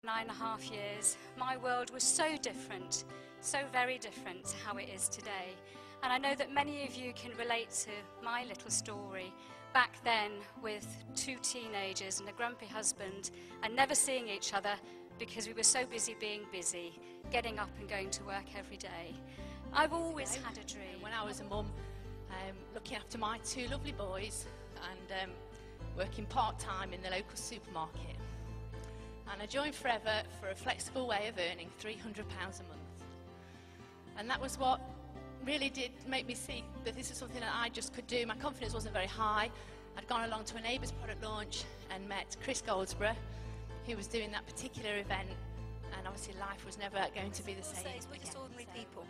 9.5 years, my world was so different, so very different to how it is today. And I know that many of you can relate to my little story back then with 2 teenagers and a grumpy husband and never seeing each other because we were so busy being busy, getting up and going to work every day. I've always had a dream. When I was a mum, looking after my 2 lovely boys and working part-time in the local supermarket. And I joined Forever for a flexible way of earning £300 a month. And that was what really did make me see that this is something that I just could do. My confidence wasn't very high. I'd gone along to a neighbour's product launch and met Chris Goldsborough, who was doing that particular event, and obviously life was never going to be the same. We're just ordinary people.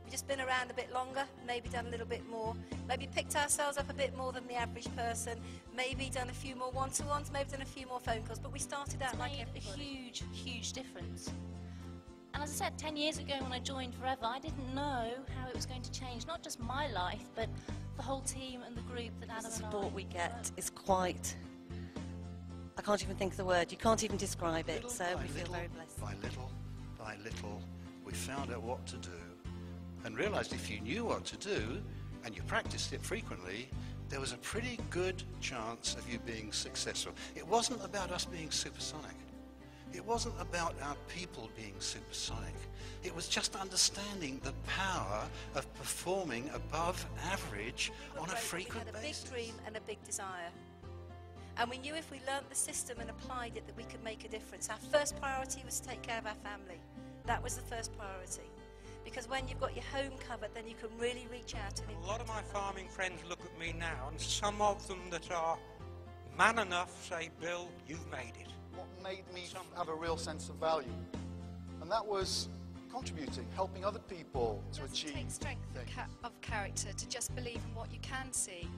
We've just been around a bit longer, maybe done a little bit more, maybe picked ourselves up a bit more than the average person, maybe done a few more one-to-ones, maybe done a few more phone calls, but we started out like everybody. It's made a huge difference. And as I said, 10 years ago when I joined Forever, I didn't know how it was going to change, not just my life, but the whole team and the group that Adam and I. The support we get is quite, I can't even think of the word, you can't even describe it, so we feel very blessed. By little, we found out what to do and realised if you knew what to do and you practiced it frequently, there was a pretty good chance of you being successful. It wasn't about us being supersonic. It wasn't about our people being supersonic. It was just understanding the power of performing above average on a frequent basis. We had a big dream and a big desire. And we knew if we learnt the system and applied it that we could make a difference. Our first priority was to take care of our family. That was the first priority. Because when you've got your home covered, then you can really reach out and impact. A lot of my farming friends look at me now, and some of them that are man enough say, Bill, you've made it. What made me have a real sense of value, and that was contributing, helping other people to achieve. It takes strength of character to just believe in what you can see.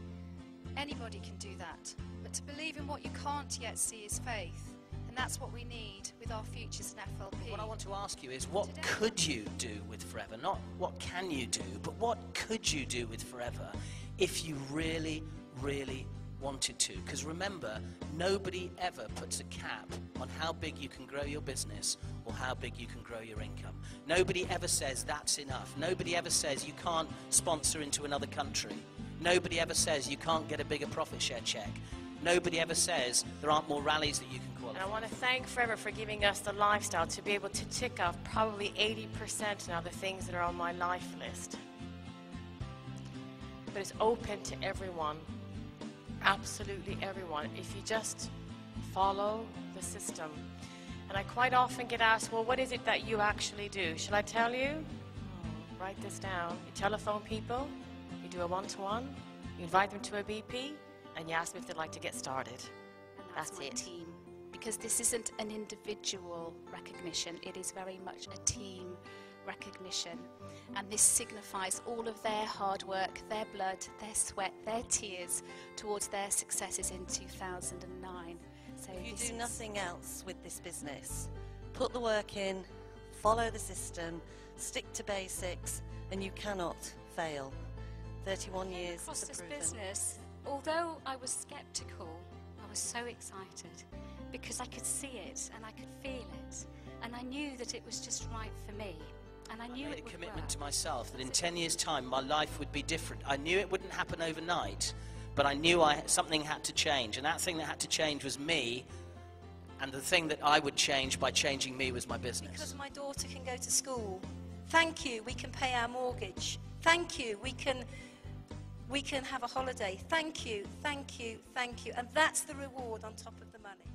Anybody can do that, but to believe in what you can't yet see is faith, and that's what we need with our futures in FLP. What I want to ask you is, what could you do with Forever? Not what can you do, but what could you do with Forever if you really, really wanted to? Because remember, nobody ever puts a cap on how big you can grow your business or how big you can grow your income. Nobody ever says that's enough. Nobody ever says you can't sponsor into another country. Nobody ever says you can't get a bigger profit share check. Nobody ever says there aren't more rallies that you can qualify. And I want to thank Forever for giving us the lifestyle to be able to tick off probably 80% now the things that are on my life list. But it's open to everyone. Absolutely everyone, if you just follow the system. And I quite often get asked, well, what is it that you actually do? Shall I tell you? Write this down. You telephone people, you do a one-to-one, you invite them to a BP, and you ask them if they'd like to get started. And that's my team. Because this isn't an individual recognition, it is very much a team recognition. And this signifies all of their hard work, their blood, their sweat, their tears towards their successes in 2009. So if you do nothing else with this business, put the work in, follow the system, stick to basics, and you cannot fail. 31 years across this proven. business, although I was skeptical, I was so excited because I could see it and I could feel it, and I knew that it was just right for me. And I knew made it a would commitment work. to myself that in 10 years' time my life would be different. I knew it wouldn't happen overnight, but I knew something had to change, and that thing that had to change was me, and the thing that I would change by changing me was my business. Because my daughter can go to school. Thank you, we can pay our mortgage. Thank you, we can have a holiday. Thank you, thank you, thank you. And that's the reward on top of the money.